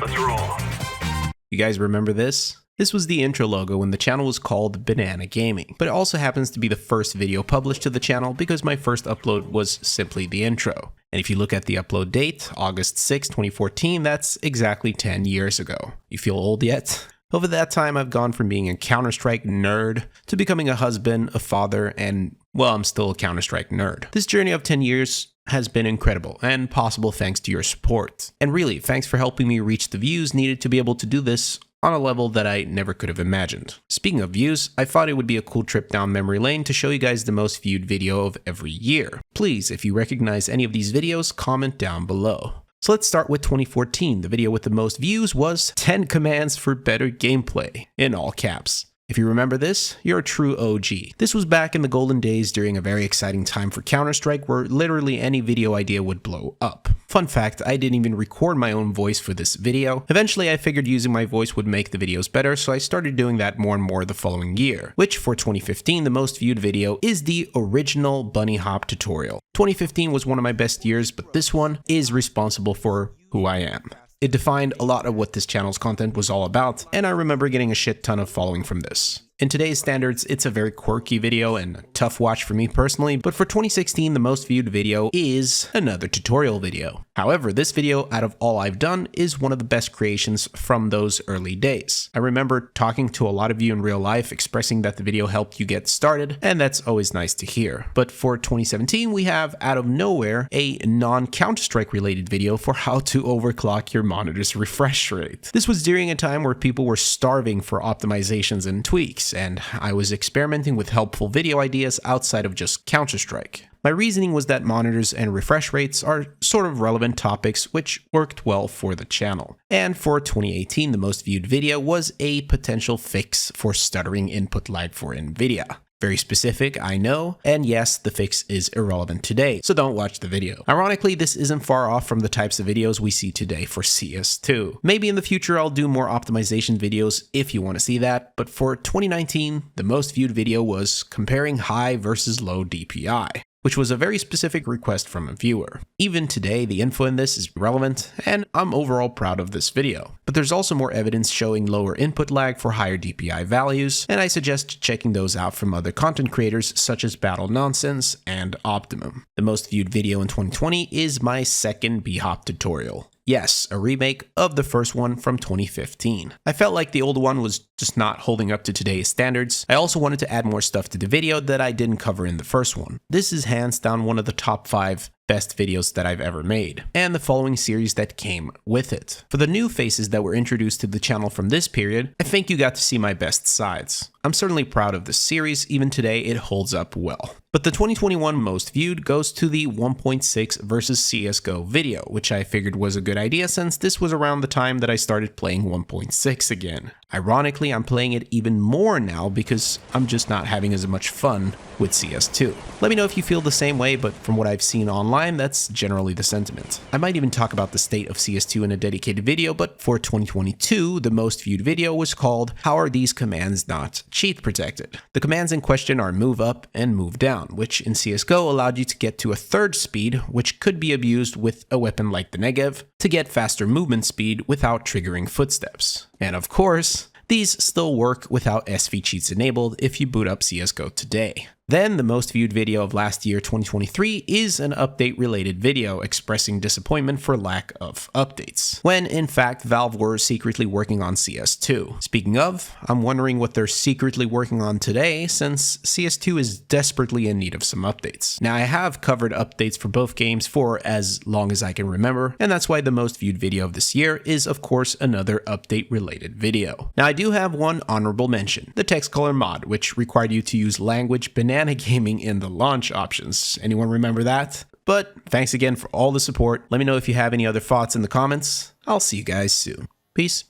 Let's roll. You guys remember this? This was the intro logo when the channel was called Banana Gaming, but it also happens to be the first video published to the channel because my first upload was simply the intro. And if you look at the upload date, August 6, 2014, that's exactly 10 years ago. You feel old yet? Over that time, I've gone from being a Counter-Strike nerd to becoming a husband, a father, and, well, I'm still a Counter-Strike nerd. This journey of 10 years has been incredible and possible thanks to your support. And really, thanks for helping me reach the views needed to be able to do this on a level that I never could have imagined. Speaking of views, I thought it would be a cool trip down memory lane to show you guys the most viewed video of every year. Please, if you recognize any of these videos, comment down below. So let's start with 2014. The video with the most views was 10 commands for better gameplay, in all caps. If you remember this, you're a true OG. This was back in the golden days during a very exciting time for Counter-Strike where literally any video idea would blow up. Fun fact, I didn't even record my own voice for this video. Eventually I figured using my voice would make the videos better, so I started doing that more and more the following year, which for 2015 the most viewed video is the original bunny hop tutorial. 2015 was one of my best years, but this one is responsible for who I am. It defined a lot of what this channel's content was all about, and I remember getting a shit ton of following from this. In today's standards, it's a very quirky video and a tough watch for me personally, but for 2016, the most viewed video is another tutorial video. However, this video, out of all I've done, is one of the best creations from those early days. I remember talking to a lot of you in real life, expressing that the video helped you get started, and that's always nice to hear. But for 2017, we have, out of nowhere, a non-Counter-Strike related video for how to overclock your monitor's refresh rate. This was during a time where people were starving for optimizations and tweaks, and I was experimenting with helpful video ideas outside of just Counter-Strike. My reasoning was that monitors and refresh rates are sort of relevant topics which worked well for the channel. And for 2018, the most viewed video was a potential fix for stuttering input lag for Nvidia. Very specific, I know, and yes, the fix is irrelevant today, so don't watch the video. Ironically, this isn't far off from the types of videos we see today for CS2. Maybe in the future I'll do more optimization videos if you want to see that, but for 2019, the most viewed video was comparing high versus low DPI, which was a very specific request from a viewer. Even today, the info in this is relevant, and I'm overall proud of this video. But there's also more evidence showing lower input lag for higher DPI values, and I suggest checking those out from other content creators such as Battle Nonsense and Optimum. The most viewed video in 2020 is my second B-Hop tutorial. Yes, a remake of the first one from 2015. I felt like the old one was just not holding up to today's standards. I also wanted to add more stuff to the video that I didn't cover in the first one. This is hands down one of the top 5 best videos that I've ever made, and the following series that came with it. For the new faces that were introduced to the channel from this period, I think you got to see my best sides. I'm certainly proud of this series, even today it holds up well. But the 2021 most viewed goes to the 1.6 versus CSGO video, which I figured was a good idea since this was around the time that I started playing 1.6 again. Ironically, I'm playing it even more now because I'm just not having as much fun with CS2. Let me know if you feel the same way, but from what I've seen online, that's generally the sentiment. I might even talk about the state of CS2 in a dedicated video, but for 2022, the most viewed video was called How Are These Commands Not Cheat Protected? The commands in question are move up and move down, which in CSGO allowed you to get to a third speed, which could be abused with a weapon like the Negev, to get faster movement speed without triggering footsteps. And of course, these still work without SV cheats enabled if you boot up CSGO today. Then the most viewed video of last year, 2023, is an update related video expressing disappointment for lack of updates, when in fact Valve were secretly working on CS2. Speaking of, I'm wondering what they're secretly working on today since CS2 is desperately in need of some updates. Now I have covered updates for both games for as long as I can remember, and that's why the most viewed video of this year is of course another update related video. Now I do have one honorable mention, the text color mod, which required you to use language Banana Gaming in the launch options. Anyone remember that? But thanks again for all the support. Let me know if you have any other thoughts in the comments. I'll see you guys soon. Peace.